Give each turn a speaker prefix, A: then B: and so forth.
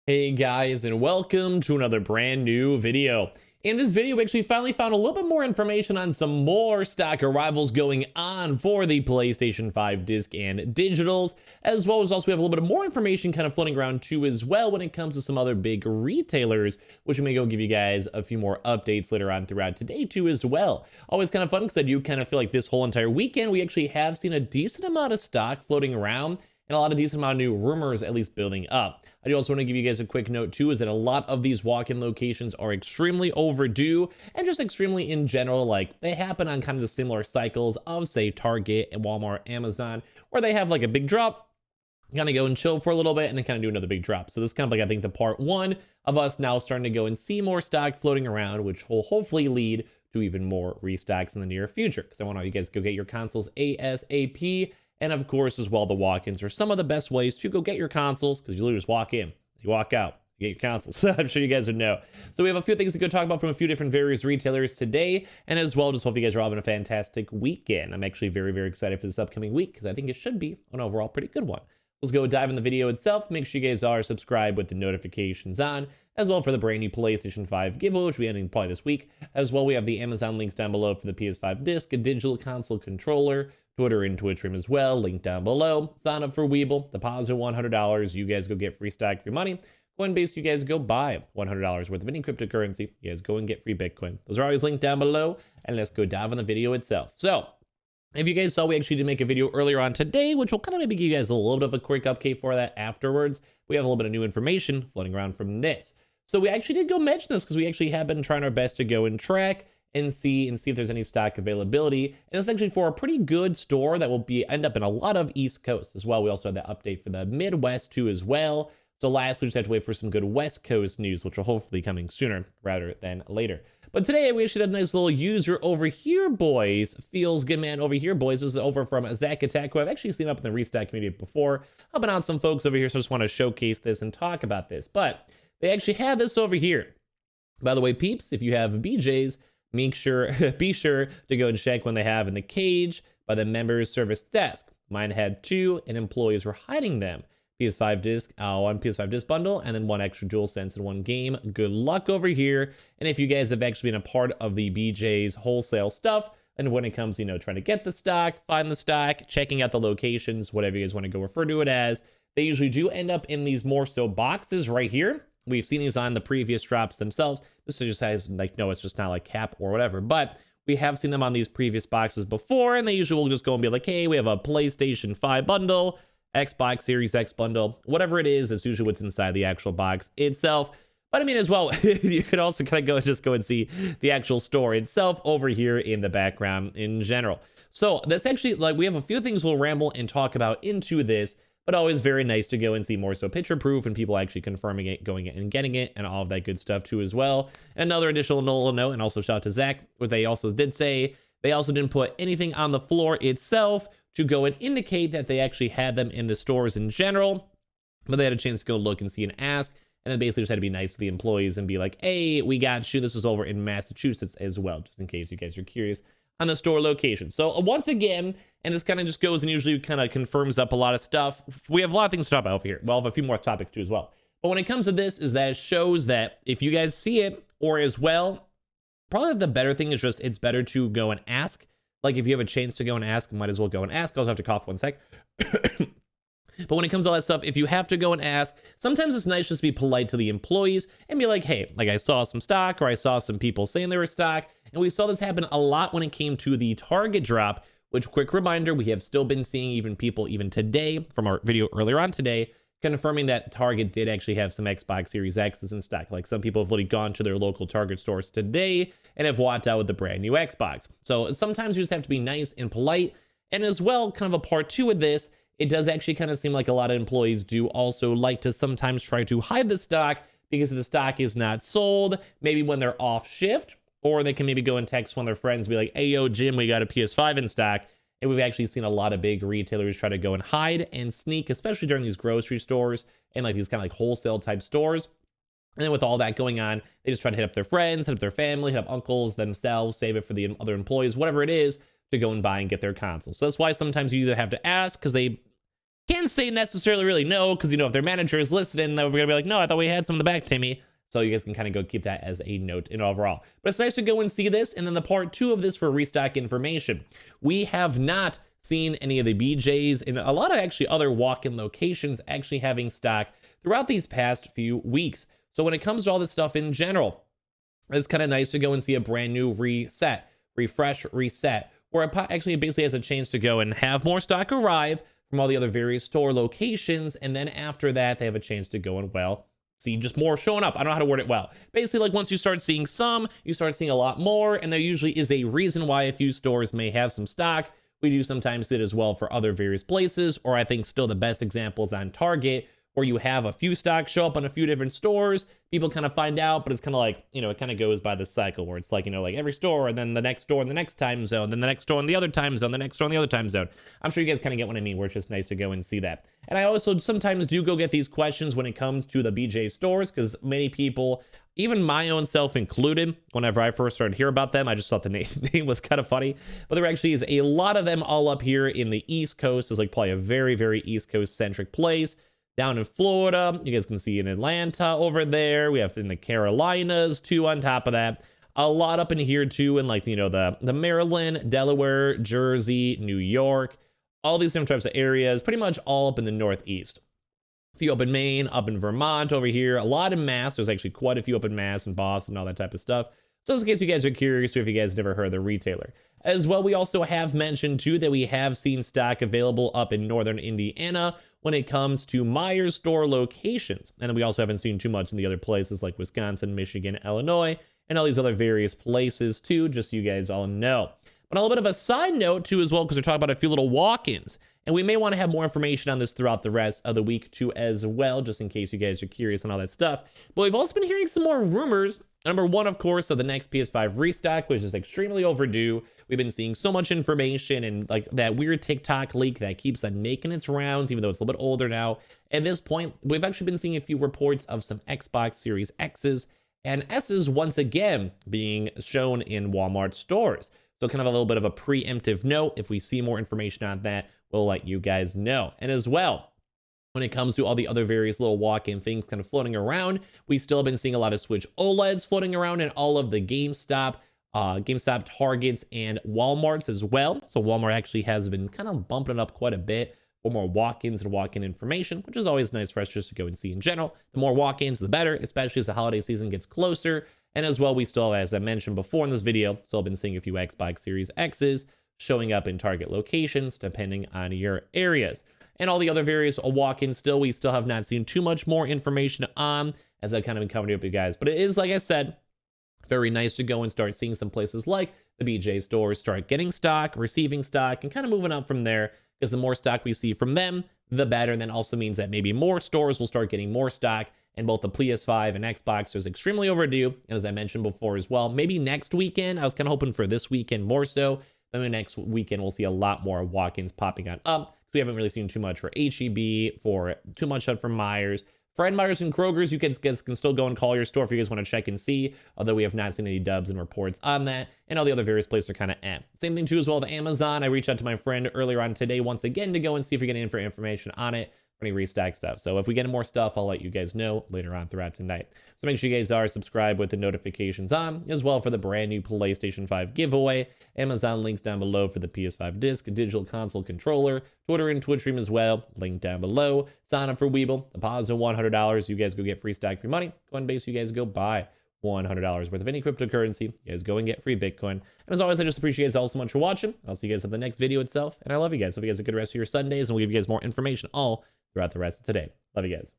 A: Hey guys, and welcome to another brand new video. In this video, we actually finally found a little bit more information on some more stock arrivals going on for the PlayStation 5 disc and digitals, as well as also we have a little bit more information kind of floating around too as well when it comes to some other big retailers, which we may go give you guys a few more updates later on throughout today too as well. Always kind of fun because I do kind of feel like this whole entire weekend we actually have seen a decent amount of stock floating around and a lot of decent amount of new rumors at least building up. I do also want to give you guys a quick note too, is that a lot of these walk-in locations are extremely overdue and just extremely in general, like they happen on kind of the similar cycles of say Target and Walmart, Amazon, where they have like a big drop, kind of go and chill for a little bit and then kind of do another big drop. So this is kind of like I think the part one of us now starting to go and see more stock floating around, which will hopefully lead to even more restocks in the near future. Because I want all you guys to go get your consoles ASAP. And of course, as well, the walk-ins are some of the best ways to go get your consoles because you literally just walk in, you walk out, you get your consoles. I'm sure you guys would know. So we have a few things to go talk about from a few different various retailers today. And as well, just hope you guys are all having a fantastic weekend. I'm actually very, very excited for this upcoming week because I think it should be an overall pretty good one. Let's go dive in the video itself. Make sure you guys are subscribed with the notifications on, as well for the brand new PlayStation 5 giveaway, which will be ending probably this week. As well, we have the Amazon links down below for the PS5 disc, a digital console controller, Twitter and Twitch stream as well, link down below. Sign up for Weeble, deposit $100. You guys go get free stock, free money. Coinbase, you guys go buy $100 worth of any cryptocurrency. You guys go and get free Bitcoin. Those are always linked down below. And let's go dive on the video itself. So, if you guys saw, we actually did make a video earlier on today, which will kind of maybe give you guys a little bit of a quick update for that afterwards. We have a little bit of new information floating around from this. So we actually did go mention this because we actually have been trying our best to go and track and see if there's any stock availability. And it's actually for a pretty good store that will end up in a lot of East Coast as well. We also had that update for the Midwest too as well. So lastly, we just have to wait for some good West Coast news, which will hopefully be coming sooner rather than later. But today we actually had a nice little user over here, boys. Feels good, man. Over here, boys. This is over from Zach Attack, who I've actually seen up in the restock community before. Helping out some folks over here, so I just want to showcase this and talk about this. But they actually have this over here. By the way, peeps, if you have BJs, be sure to go and check when they have in the cage by the members service desk. Mine had two, and employees were hiding them. PS5 disc, one PS5 disc bundle, and then one extra DualSense in one game. Good luck over here. And if you guys have actually been a part of the BJ's wholesale stuff, and when it comes, trying to get the stock, find the stock, checking out the locations, whatever you guys want to go refer to it as, they usually do end up in these more so boxes right here. We've seen these on the previous drops themselves. This just has no, it's just not like cap or whatever, but we have seen them on these previous boxes before, and they usually will just go and be like, hey, we have a PlayStation 5 bundle, Xbox Series X bundle, whatever it is, that's usually what's inside the actual box itself. But I mean, as well, you could also kind of go and see the actual store itself over here in the background in general. So that's actually, we have a few things we'll ramble and talk about into this, but always very nice to go and see more so picture proof and people actually confirming it, going in and getting it, and all of that good stuff too as well. Another additional note, and also shout out to Zach, what they also did say, they also didn't put anything on the floor itself to go and indicate that they actually had them in the stores in general, but they had a chance to go look and see and ask, and then basically just had to be nice to the employees and be like, hey, we got you. This is over in Massachusetts as well, just in case you guys are curious on the store location. So once again, and this kind of just goes and usually kind of confirms up a lot of stuff. We have a lot of things to talk about over here. We'll have a few more topics too as well. But when it comes to this, is that it shows that if you guys see it, or as well, probably the better thing is just it's better to go and ask. Like if you have a chance to go and ask, might as well go and ask. I also have to cough one sec. But when it comes to all that stuff, if you have to go and ask, sometimes it's nice just to be polite to the employees and be like, hey, I saw some stock, or I saw some people saying they were stock. And we saw this happen a lot when it came to the Target drop, which, quick reminder, we have still been seeing even people even today from our video earlier on today, confirming that Target did actually have some Xbox Series X's in stock. Like some people have literally gone to their local Target stores today and have walked out with the brand new Xbox. So sometimes you just have to be nice and polite. And as well, kind of a part two of this, it does actually kind of seem like a lot of employees do also like to sometimes try to hide the stock because the stock is not sold, maybe when they're off shift, or they can maybe go and text one of their friends and be like, hey, yo, Jim, we got a PS5 in stock. And we've actually seen a lot of big retailers try to go and hide and sneak, especially during these grocery stores and these kind of wholesale type stores. And then with all that going on, they just try to hit up their friends, hit up their family, hit up uncles, themselves, save it for the other employees, whatever it is, to go and buy and get their consoles. So that's why sometimes you either have to ask because they Can't say necessarily really no, because, you know, if their manager is listening, then we're going to be like, no, I thought we had some in the back, Timmy. So you guys can kind of go keep that as a note in overall. But it's nice to go and see this. And then the part 2 of this for restock information. We have not seen any of the BJs and a lot of actually other walk-in locations actually having stock throughout these past few weeks. So when it comes to all this stuff in general, it's kind of nice to go and see a brand new refresh, reset, where it actually basically has a chance to go and have more stock arrive from all the other various store locations. And then after that, they have a chance to go and, well, see just more showing up. I don't know how to word it well. Basically, like once you start seeing some, you start seeing a lot more. And there usually is a reason why a few stores may have some stock. We do sometimes see it as well for other various places, or I think still the best examples on Target, where you have a few stocks show up on a few different stores. People kind of find out, but it's kind of like, you know, it kind of goes by the cycle where it's like, you know, like every store and then the next store in the next time zone, then the next store in the other time zone, the next store in the other time zone. I'm sure you guys kind of get what I mean, where it's just nice to go and see that. And I also sometimes do go get these questions when it comes to the BJ stores, because many people, even my own self included, whenever I first started to hear about them, I just thought the name was kind of funny. But there actually is a lot of them all up here in the East Coast. It's like probably a very, very East Coast centric place. Down in Florida, you guys can see in Atlanta over there. We have in the Carolinas too on top of that. A lot up in here too in like, you know, the Maryland, Delaware, Jersey, New York, all these different types of areas, pretty much all up in the Northeast. A few up in Maine, up in Vermont over here, a lot in Mass. There's actually quite a few up in Mass and Boston, all that type of stuff. So in case you guys are curious or if you guys never heard of the retailer. As well, we also have mentioned too that we have seen stock available up in northern Indiana when it comes to Meijer store locations. And we also haven't seen too much in the other places like Wisconsin, Michigan, Illinois, and all these other various places too, just so you guys all know. But a little bit of a side note too as well, because we're talking about a few little walk-ins. And we may want to have more information on this throughout the rest of the week too as well, just in case you guys are curious on all that stuff. But we've also been hearing some more rumors. Number one, of course, of the next PS5 restock, which is extremely overdue. We've been seeing so much information and like that weird TikTok leak that keeps on making its rounds, even though it's a little bit older now. At this point, we've actually been seeing a few reports of some Xbox Series X's and S's once again being shown in Walmart stores. So kind of a little bit of a preemptive note. If we see more information on that, we'll let you guys know. And as well, when it comes to all the other various little walk-in things kind of floating around, we still have been seeing a lot of Switch OLEDs floating around in all of the GameStop, Targets, and Walmarts as well. So Walmart actually has been kind of bumping it up quite a bit for more walk-ins and walk-in information, which is always nice for us just to go and see in general. The more walk-ins, the better, especially as the holiday season gets closer. And as well, we still, as I mentioned before in this video, still been seeing a few Xbox Series X's showing up in Target locations, depending on your areas. And all the other various walk-ins still, we still have not seen too much more information on, as I've kind of been covering up with you guys. But it is, like I said, very nice to go and start seeing some places like the BJ stores start getting stock, receiving stock, and kind of moving up from there, because the more stock we see from them, the better. And that also means that maybe more stores will start getting more stock, and both the PS5 and Xbox is extremely overdue. And as I mentioned before as well, maybe next weekend, I was kind of hoping for this weekend more so, then the next weekend we'll see a lot more walk-ins popping on up. We haven't really seen too much for HEB, for too much from Myers. Fred Meyers and Kroger's, you guys can still go and call your store if you guys want to check and see, although we have not seen any dubs and reports on that, and all the other various places are kind of at. Same thing too as well with Amazon. I reached out to my friend earlier on today once again to go and see if we get any information on it for any restock stuff. So if we get more stuff, I'll let you guys know later on throughout tonight. So make sure you guys are subscribed with the notifications on, as well for the brand new PlayStation 5 giveaway. Amazon links down below for the PS5 disc, digital console controller, Twitter and Twitch stream as well, link down below. Sign up for Weeble, deposit $100. You guys go get free stock, free money. Coinbase, you guys go buy $100 worth of any cryptocurrency. You guys go and get free Bitcoin. And as always, I just appreciate you guys all so much for watching. I'll see you guys at the next video itself. And I love you guys. Hope you guys have a good rest of your Sundays, and we'll give you guys more information all throughout the rest of today. Love you guys.